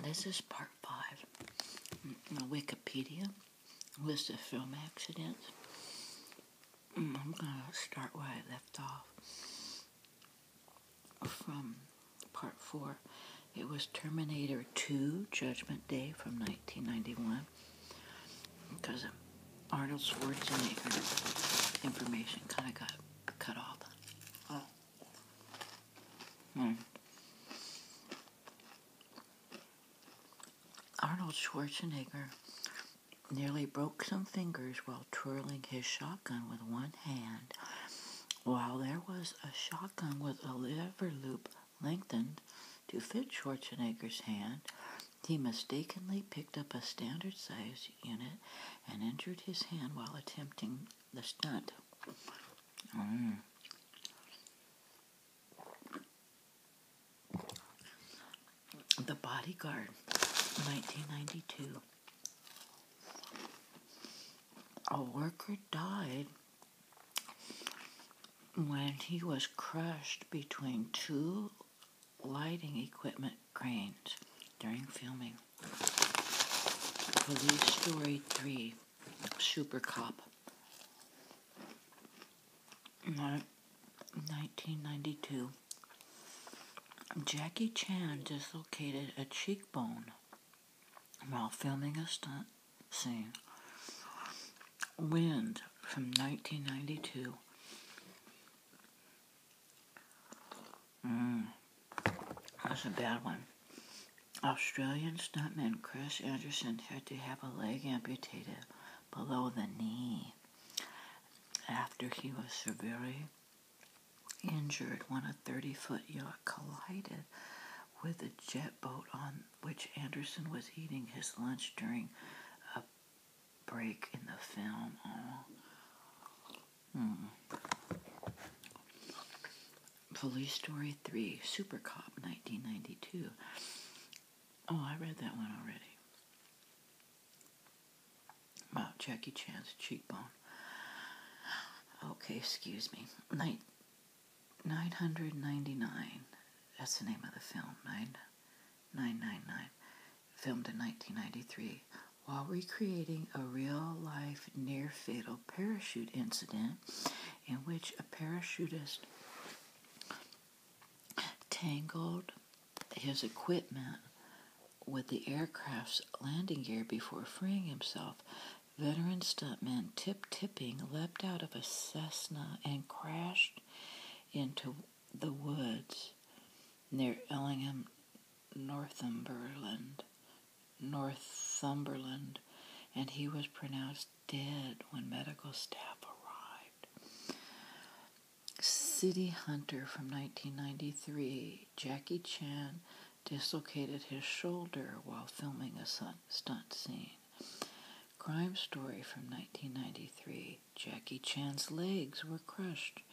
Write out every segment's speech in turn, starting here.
This is part 5. Wikipedia, list of film accidents. I'm going to start where I left off. From part 4, it was Terminator 2, Judgment Day from 1991. Because of Arnold Schwarzenegger, information kind of got cut off. Arnold Schwarzenegger nearly broke some fingers while twirling his shotgun with one hand. While there was a shotgun with a lever loop lengthened to fit Schwarzenegger's hand, he mistakenly picked up a standard size unit and injured his hand while attempting the stunt. The Bodyguard, 1992. A worker died when he was crushed between two lighting equipment cranes during filming. Police Story 3, Super Cop, 1992. Jackie Chan dislocated a cheekbone while filming a stunt scene. Wind from 1992. That's a bad one. Australian stuntman Chris Anderson had to have a leg amputated below the knee after he was severely injured when a 30-foot yacht collided with a jet boat on which Anderson was eating his lunch during a break in the film. Police Story 3, Super Cop, 1992. Oh, I read that one already. About Jackie Chan's cheekbone. Okay, excuse me. 999. That's the name of the film. 999. Filmed in 1993. While recreating a real-life near-fatal parachute incident in which a parachutist tangled his equipment with the aircraft's landing gear before freeing himself, veteran stuntman Tip Tipping leapt out of a Cessna and crashed into the woods near Ellingham, Northumberland, and he was pronounced dead when medical staff arrived. City Hunter from 1993. Jackie Chan dislocated his shoulder while filming a stunt scene. Crime Story from 1993. Jackie Chan's legs were crushed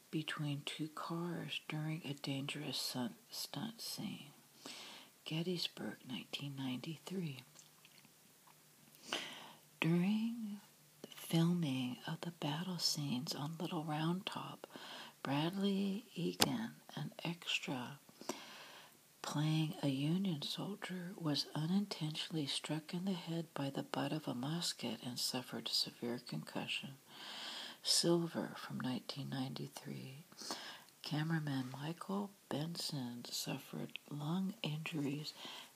between two cars during a dangerous stunt scene. Gettysburg, 1993. During the filming of the battle scenes on Little Round Top, Bradley Egan, an extra playing a Union soldier, was unintentionally struck in the head by the butt of a musket and suffered severe concussion. Silver from 1993. Cameraman Michael Benson suffered lung injuries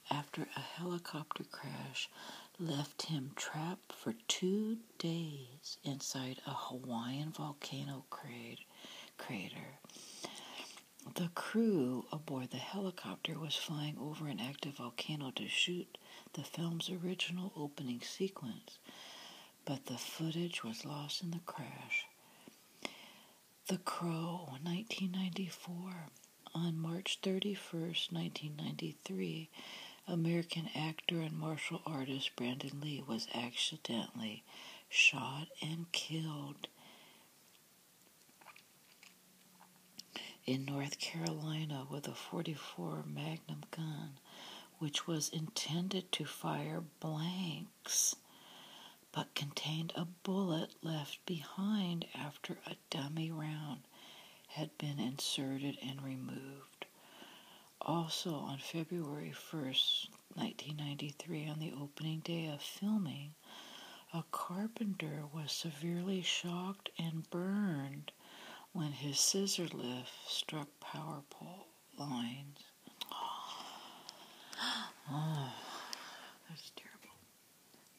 after a helicopter crash left him trapped for 2 days inside a Hawaiian volcano crater. The crew aboard the helicopter was flying over an active volcano to shoot the film's original opening sequence, but the footage was lost in the crash. The Crow, 1994. On March 31st, 1993, American actor and martial artist Brandon Lee was accidentally shot and killed in North Carolina with a .44 Magnum gun, which was intended to fire blanks, but contained a bullet left behind after a dummy round had been inserted and removed. Also on February 1st, 1993, on the opening day of filming, a carpenter was severely shocked and burned when his scissor lift struck power pole lines. Oh, that's terrible.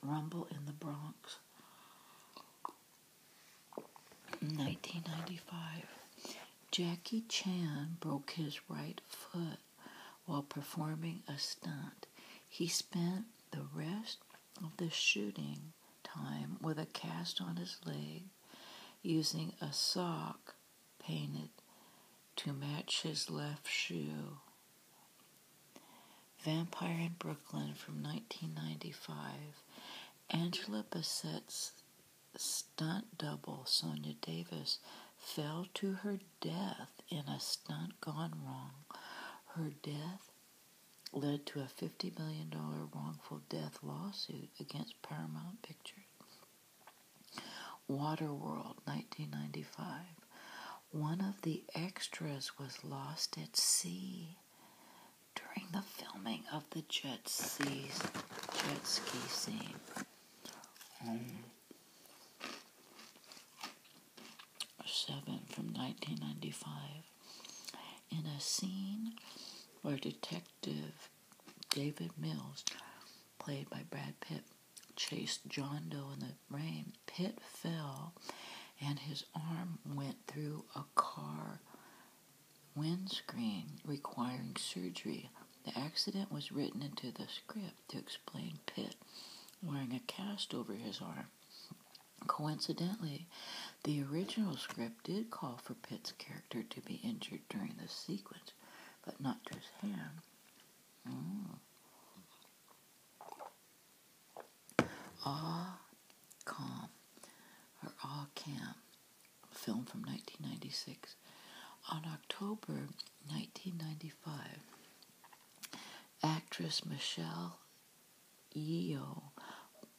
Rumble in the Bronx. 1995. Jackie Chan broke his right foot while performing a stunt. He spent the rest of the shooting time with a cast on his leg, using a sock painted to match his left shoe. Vampire in Brooklyn from 1995. Angela Bassett's stunt double, Sonia Davis, fell to her death in a stunt gone wrong. Her death led to a $50 million wrongful death lawsuit against Paramount Pictures. Waterworld, 1995. One of the extras was lost at sea during the filming of the jet ski scene. 7 from 1995. In a scene where Detective David Mills, played by Brad Pitt, chased John Doe in the rain, Pitt fell and his arm went through a car windscreen, requiring surgery. The accident was written into the script to explain Pitt wearing a cast over his arm. Coincidentally, the original script did call for Pitt's character to be injured during the sequence, but not to his hand. Cam, film from 1996. On October 1995, actress Michelle Yeoh,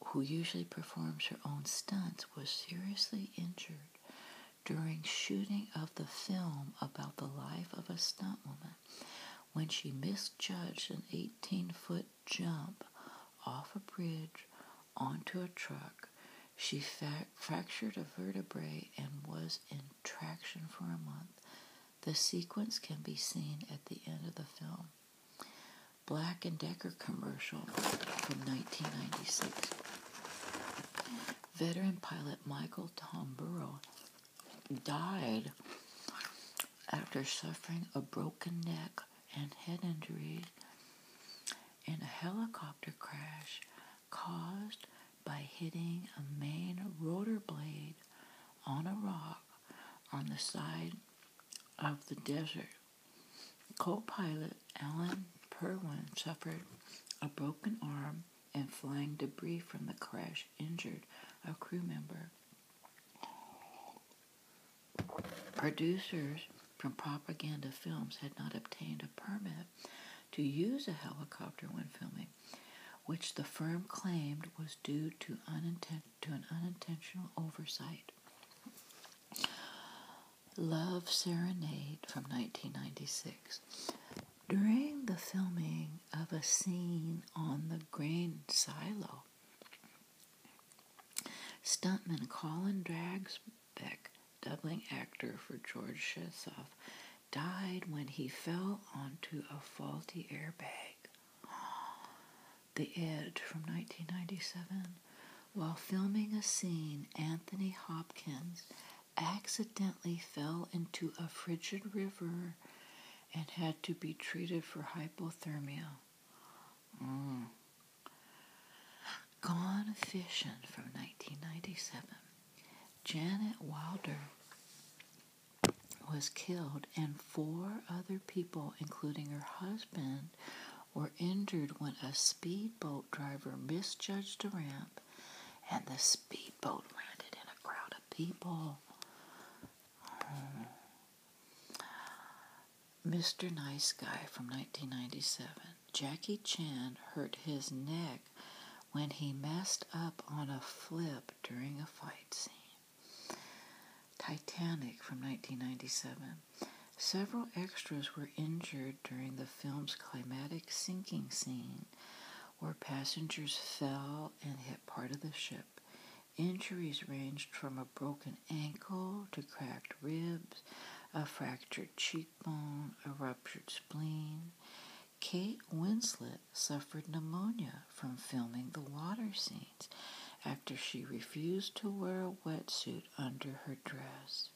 who usually performs her own stunts, was seriously injured during shooting of the film about the life of a stuntwoman when she misjudged an 18-foot jump off a bridge onto a truck. She fractured a vertebrae and was in traction for a month. The sequence can be seen at the end of the film. Black & Decker commercial from 1996. Veteran pilot Michael Tamburo died after suffering a broken neck and head injuries in a helicopter crash caused by hitting a main rotor blade on a rock on the side of the desert. Co-pilot Alan Perwin suffered a broken arm, and flying debris from the crash injured a crew member. Producers from Propaganda Films had not obtained a permit to use a helicopter when filming, which the firm claimed was due to an unintentional oversight. Love Serenade from 1996. During the filming of a scene on the grain silo, stuntman Colin Dragsbeck, doubling actor for George Shessoff, died when he fell onto a faulty airbag. The Edge from 1997. While filming a scene, Anthony Hopkins accidentally fell into a frigid river and had to be treated for hypothermia. Gone Fishing from 1997. Janet Wilder was killed and 4 other people, including her husband, were injured when a speedboat driver misjudged a ramp and the speedboat landed in a crowd of people. Mr. Nice Guy from 1997. Jackie Chan hurt his neck when he messed up on a flip during a fight scene. Titanic from 1997. Several extras were injured during the film's climactic sinking scene where passengers fell and hit part of the ship. Injuries ranged from a broken ankle to cracked ribs, a fractured cheekbone, a ruptured spleen. Kate Winslet suffered pneumonia from filming the water scenes after she refused to wear a wetsuit under her dress.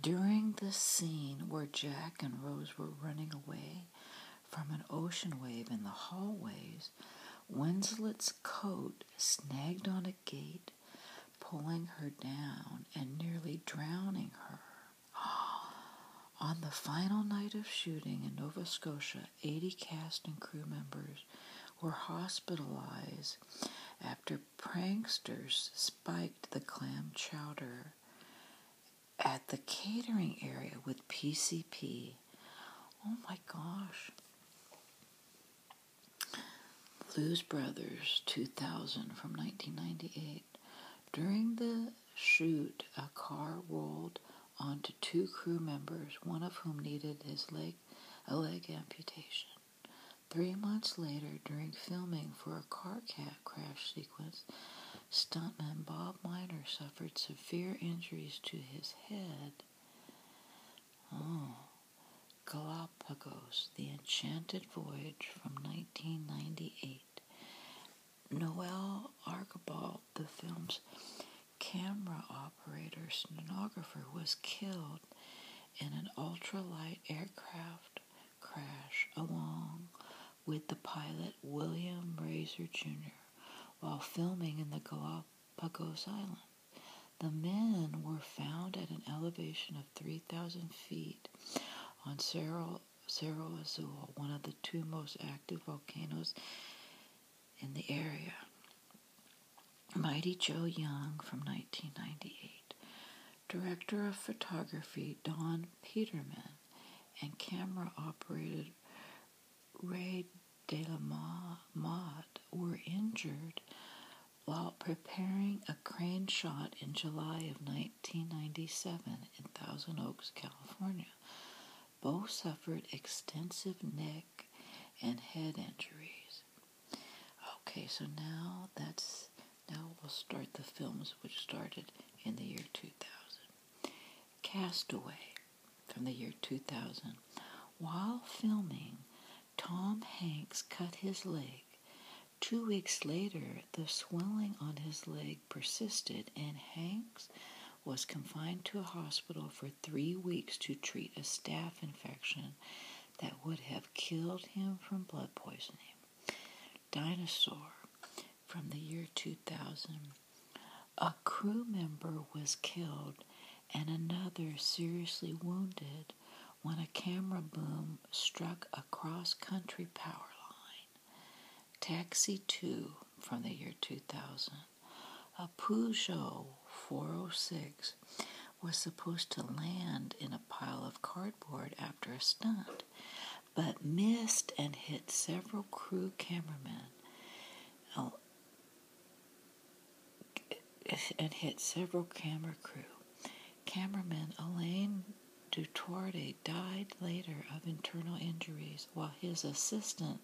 During the scene where Jack and Rose were running away from an ocean wave in the hallways, Winslet's coat snagged on a gate, pulling her down and nearly drowning her. On the final night of shooting in Nova Scotia, 80 cast and crew members were hospitalized after pranksters spiked the clam chowder at the catering area with PCP. Oh my gosh. Blues Brothers 2000 from 1998. During the shoot, a car rolled onto 2 crew members, one of whom needed a leg amputation. 3 months later, during filming for a car crash sequence, stuntman Bob Miner suffered severe injuries to his head. Galapagos, The Enchanted Voyage from 1998. Noel Archibald, the film's camera operator stenographer, was killed in an ultralight aircraft crash along with the pilot William Razor Jr. while filming in the Galapagos Islands. The men were found at an elevation of 3,000 feet on Cerro Azul, one of the 2 most active volcanoes in the area. Mighty Joe Young from 1998. Director of photography Don Peterman and camera operator Ray de la Motte were injured while preparing a crane shot in July of 1997 in Thousand Oaks, California. Both suffered extensive neck and head injuries. Okay, so now we'll start the films which started in the year 2000. Castaway from the year 2000. While filming, Tom Hanks cut his leg. 2 weeks later, the swelling on his leg persisted, and Hanks was confined to a hospital for 3 weeks to treat a staph infection that would have killed him from blood poisoning. Dinosaur from the year 2000. A crew member was killed and another seriously wounded when a camera boom struck a cross-country power line. Taxi 2 from the year 2000. A Peugeot 406 was supposed to land in a pile of cardboard after a stunt, but missed and hit several camera crew. Cameraman Alain Dutourte died later of internal injuries, while his assistant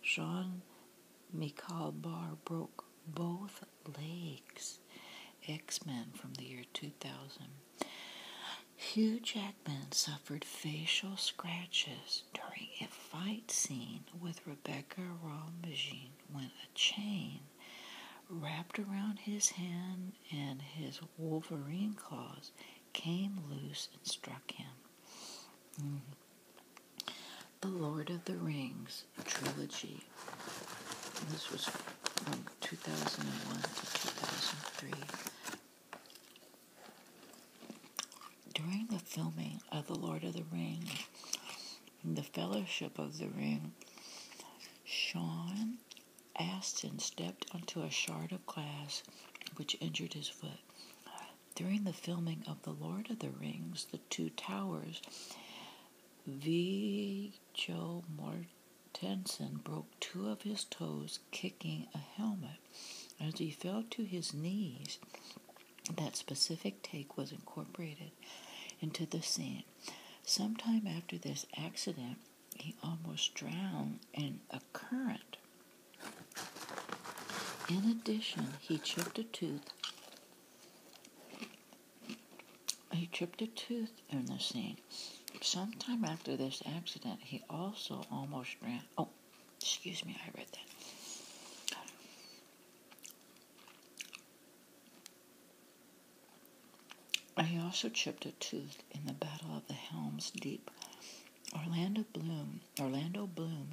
Jean-Michel Barr broke both legs. X-Men from the year 2000. Hugh Jackman suffered facial scratches during a fight scene with Rebecca Romijn when a chain wrapped around his hand and his Wolverine claws came loose and struck him. The Lord of the Rings trilogy. This was from 2001 to 2003. During the filming of The Lord of the Rings, The Fellowship of the Ring, Sean Astin stepped onto a shard of glass which injured his foot. During the filming of The Lord of the Rings, The Two Towers, Viggo Mortensen broke 2 of his toes kicking a helmet. As he fell to his knees, that specific take was incorporated into the scene. Sometime after this accident, he almost drowned in a current In addition, he chipped a tooth. He chipped a tooth in the scene. Sometime after this accident, he also almost ran. Oh, excuse me, I read that. He also chipped a tooth in the Battle of the Helm's Deep. Orlando Bloom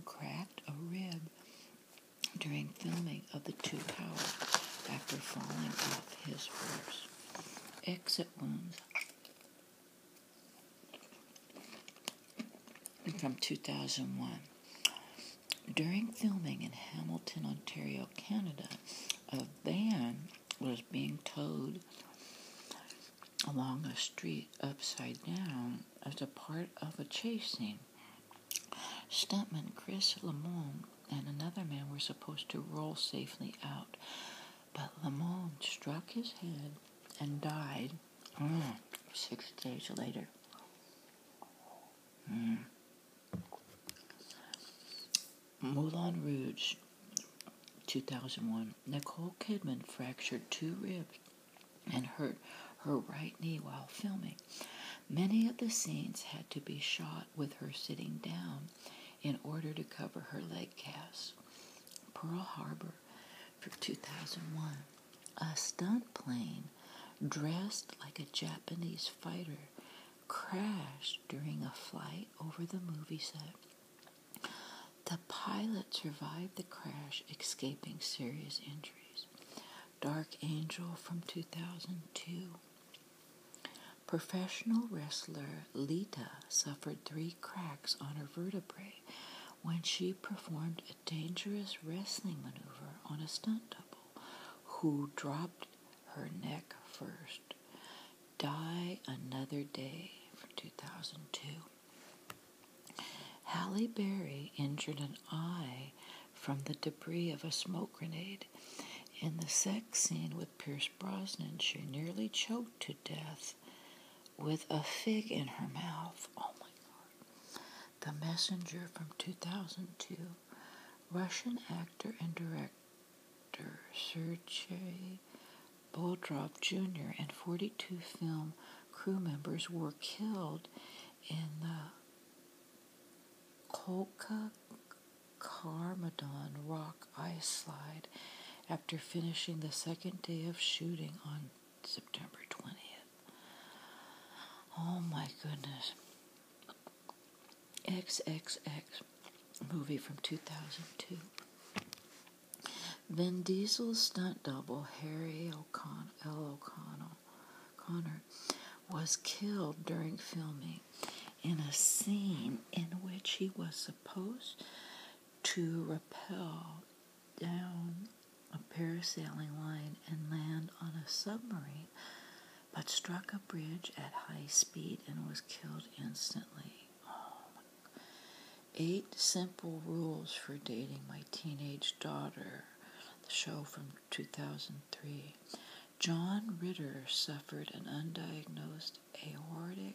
cracked a rib during filming of The Two Towers after falling off his horse. Exit wounds from 2001. During filming in Hamilton, Ontario, Canada, a van was being towed along a street upside down as a part of a chase scene. Stuntman Chris Lamone and another man were supposed to roll safely out, but Lamone struck his head and died 6 days later. Moulin Rouge, 2001. Nicole Kidman fractured 2 ribs and hurt her right knee while filming. Many of the scenes had to be shot with her sitting down in order to cover her leg casts. Pearl Harbor for 2001. A stunt plane dressed like a Japanese fighter crashed during a flight over the movie set. The pilot survived the crash, escaping serious injuries. Dark Angel from 2002. Professional wrestler Lita suffered 3 cracks on her vertebrae when she performed a dangerous wrestling maneuver on a stunt double who dropped her neck first. Die Another Day from 2002. Halle Berry injured an eye from the debris of a smoke grenade. In the sex scene with Pierce Brosnan, she nearly choked to death with a fig in her mouth. Oh my God. The Messenger from 2002. Russian actor and director Sergei Bodrov Jr. and 42 film crew members were killed in the Kolka Karmadon rock ice slide after finishing the second day of shooting on September 20th. Oh my goodness. XXX movie from 2002. Vin Diesel's stunt double, Harry O'Connor, was killed during filming in a scene in which he was supposed to rappel down a parasailing line and land on a submarine, but struck a bridge at high speed and was killed instantly. 8 Simple Rules for Dating My Teenage Daughter, the show from 2003. John Ritter suffered an undiagnosed aortic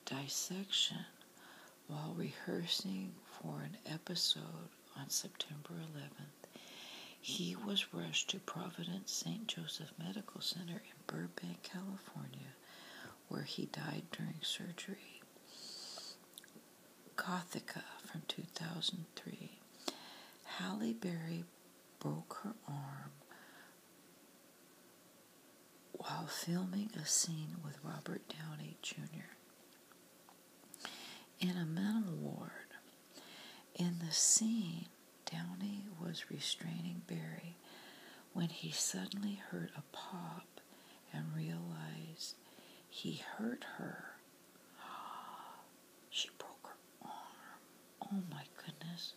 dissection while rehearsing for an episode on September 11th. He was rushed to Providence St. Joseph Medical Center in Burbank, California, where he died during surgery. Gothica from 2003. Halle Berry broke her arm while filming a scene with Robert Downey Jr. in a mental ward. In the scene, Downey was restraining Berry when he suddenly heard a pop and realized he hurt her. She broke her arm. Oh my goodness.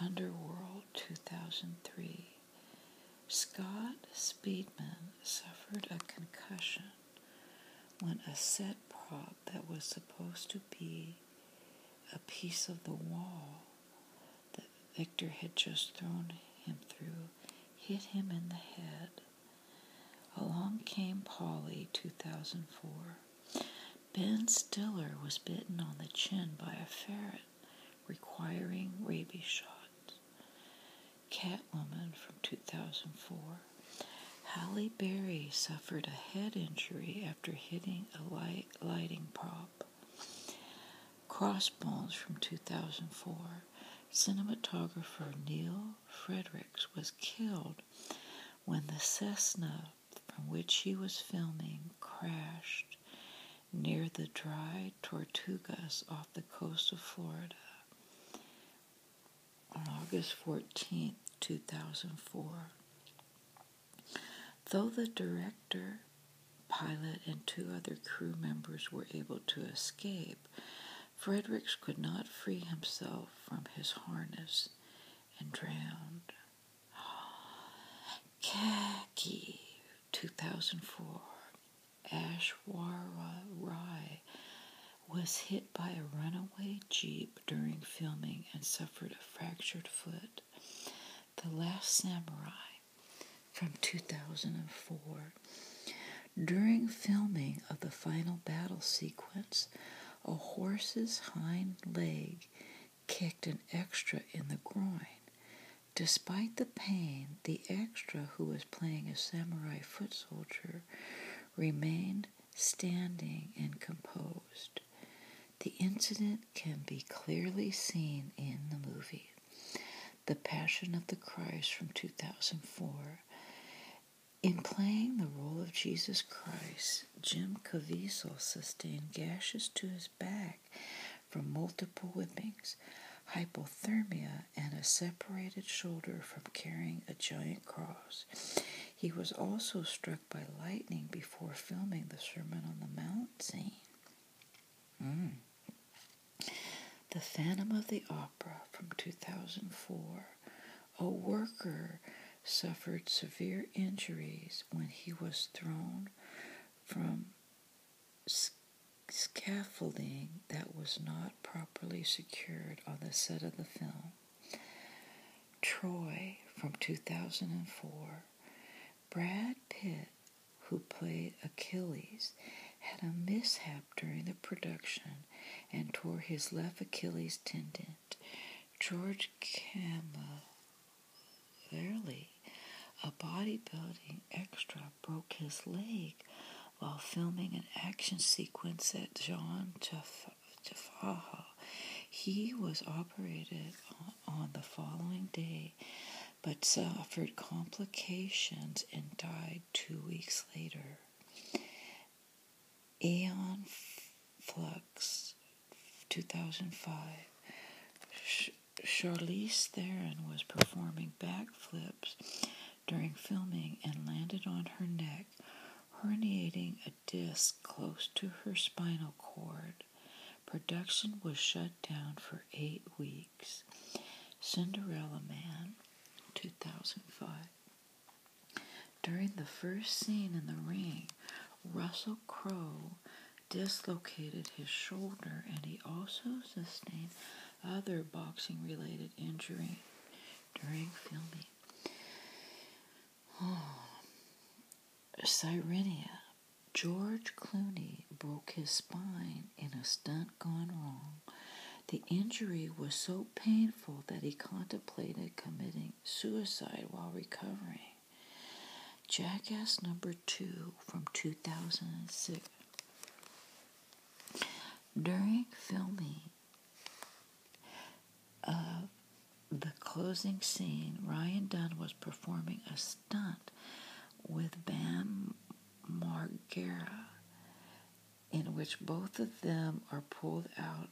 Underworld 2003. Scott Speedman suffered a concussion when a set prop that was supposed to be a piece of the wall that Victor had just thrown him through hit him in the head. Along Came Polly 2004. Ben Stiller was bitten on the chin by a ferret, requiring rabies shots. Catwoman from 2004. Halle Berry suffered a head injury after hitting a lighting prop. Crossbones from 2004. Cinematographer Neil Fredericks was killed when the Cessna from which he was filming crashed near the dry Tortugas off the coast of Florida on August 14, 2004. Though the director, pilot, and 2 other crew members were able to escape, Fredericks could not free himself from his harness and drowned. Khaki, 2004. Aishwarya Rai was hit by a runaway jeep during filming and suffered a fractured foot. The Last Samurai from 2004. During filming of the final battle sequence, a horse's hind leg kicked an extra in the groin. Despite the pain, the extra, who was playing a samurai foot soldier, remained standing and composed. The incident can be clearly seen in the movie The Passion of the Christ from 2004. In playing the role of Jesus Christ, Jim Caviezel sustained gashes to his back from multiple whippings, hypothermia, and a separated shoulder from carrying a giant cross. He was also struck by lightning before filming the Sermon on the Mount scene. The Phantom of the Opera from 2004. A worker suffered severe injuries when he was thrown from scaffolding that was not properly secured on the set of the film. Troy from 2004. Brad Pitt, who played Achilles, had a mishap during the production and tore his left Achilles tendon. George Cavalieri, a bodybuilding extra, broke his leg while filming an action sequence at John Jaffa. He was operated on the following day, but suffered complications and died 2 weeks later. Aeon Flux, 2005. Charlize Theron was performing backflips during filming and landed on her neck, herniating a disc close to her spinal cord. Production was shut down for 8 weeks. Cinderella Man, 2005. During the first scene in the ring, Russell Crowe dislocated his shoulder, and he also sustained other boxing-related injury during filming. Sirenia. George Clooney broke his spine in a stunt gone wrong. The injury was so painful that he contemplated committing suicide while recovering. Jackass number 2 from 2006. During filming of the closing scene, Ryan Dunn was performing a stunt with Bam Margera, in which both of them are pulled out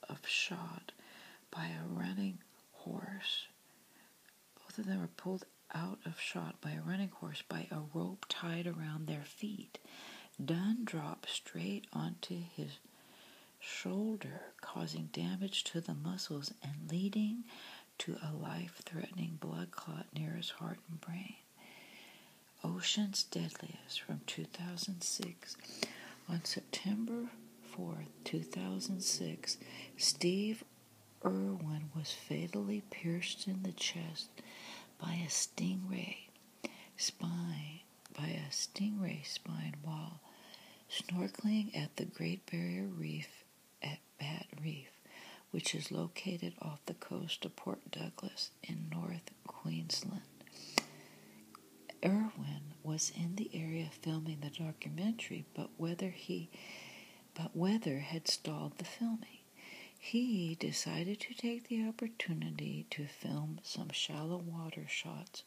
of shot by a running horse. Both of them are pulled out of shot by a running horse by a rope tied around their feet. Dunn dropped straight onto his shoulder, causing damage to the muscles and leading to a life-threatening blood clot near his heart and brain. Ocean's Deadliest from 2006. On September 4th, 2006, Steve Irwin was fatally pierced in the chest by a stingray spine while snorkeling at the Great Barrier Reef at Bat Reef which is located off the coast of Port Douglas in North Queensland. Irwin was in the area filming the documentary, but weather had stalled the filming. He decided to take the opportunity to film some shallow water shots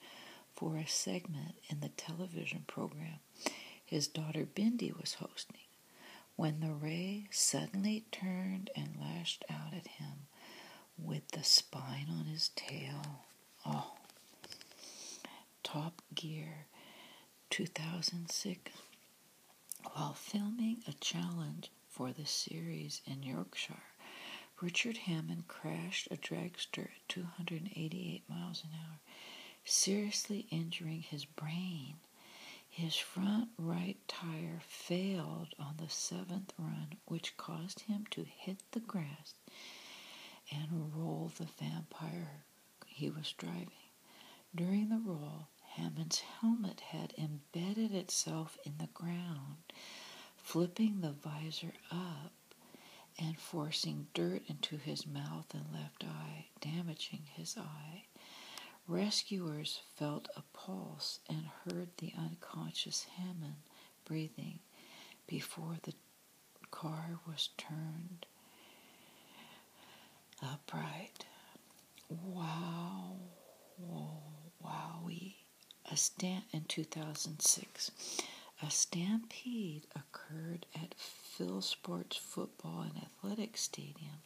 for a segment in the television program his daughter Bindi was hosting, when the ray suddenly turned and lashed out at him with the spine on his tail. Oh. Top Gear 2006. While filming a challenge for the series in Yorkshire, Richard Hammond crashed a dragster at 288 miles an hour, seriously injuring his brain. His front right tire failed on the 7th run, which caused him to hit the grass and roll the vampire he was driving. During the roll, Hammond's helmet had embedded itself in the ground, flipping the visor up and forcing dirt into his mouth and left eye, damaging his eye. Rescuers felt a pulse and heard the unconscious Hammond breathing before the car was turned upright. Wow. Whoa, wowie. In 2006, a stampede occurred at Philsport's Football and Athletics Stadium,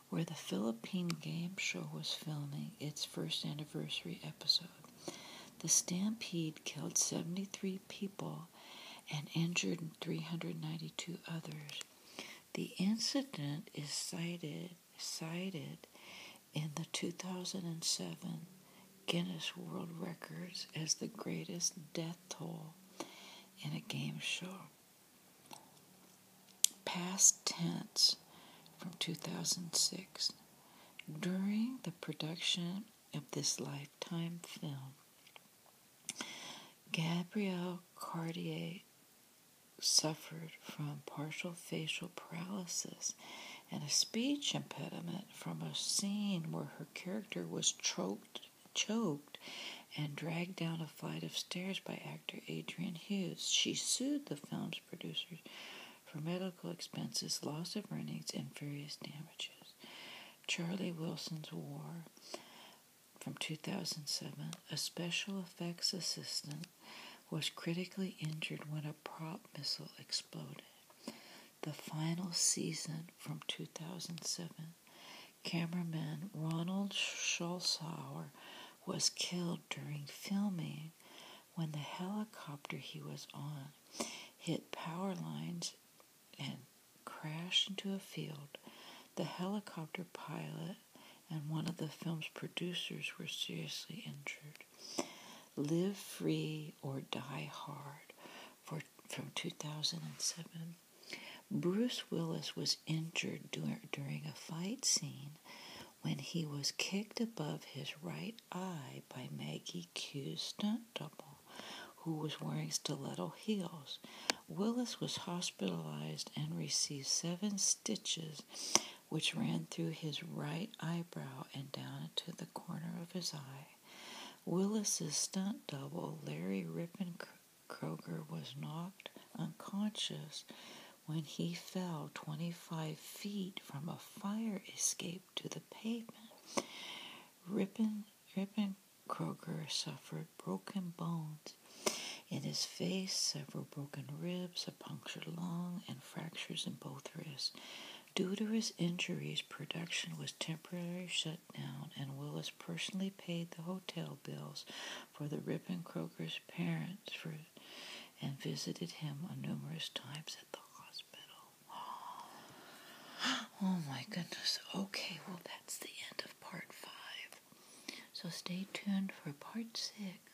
where the Philippine game show was filming its first anniversary episode. The stampede killed 73 people and injured 392 others. The incident is cited in the 2007 Guinness World Records as the greatest death toll in a game show. Past tense from 2006. During the production of this Lifetime film, Gabrielle Cartier suffered from partial facial paralysis and a speech impediment from a scene where her character was choked and dragged down a flight of stairs by actor Adrian Hughes. She sued the film's producers for medical expenses, loss of earnings, and various damages. Charlie Wilson's War from 2007. A special effects assistant was critically injured when a prop missile exploded. The Final Season from 2007. Cameraman Ronald Schulzauer was killed during filming when the helicopter he was on hit power lines and crashed into a field. The helicopter pilot and one of the film's producers were seriously injured. Live Free or Die Hard from 2007. Bruce Willis was injured during a fight scene when he was kicked above his right eye by Maggie Q's stunt double, who was wearing stiletto heels. Willis was hospitalized and received 7 stitches, which ran through his right eyebrow and down into the corner of his eye. Willis's stunt double, Larry Rippenkroger, was knocked unconscious when he fell 25 feet from a fire escape to the pavement. Rippenkroger suffered broken bones in his face, several broken ribs, a punctured lung, and fractures in both wrists. Due to his injuries, production was temporarily shut down, and Willis personally paid the hotel bills for the Rippenkroger's parents and visited him numerous times at the hospital. Oh my goodness. Okay, well that's the end of part 5. So stay tuned for part 6.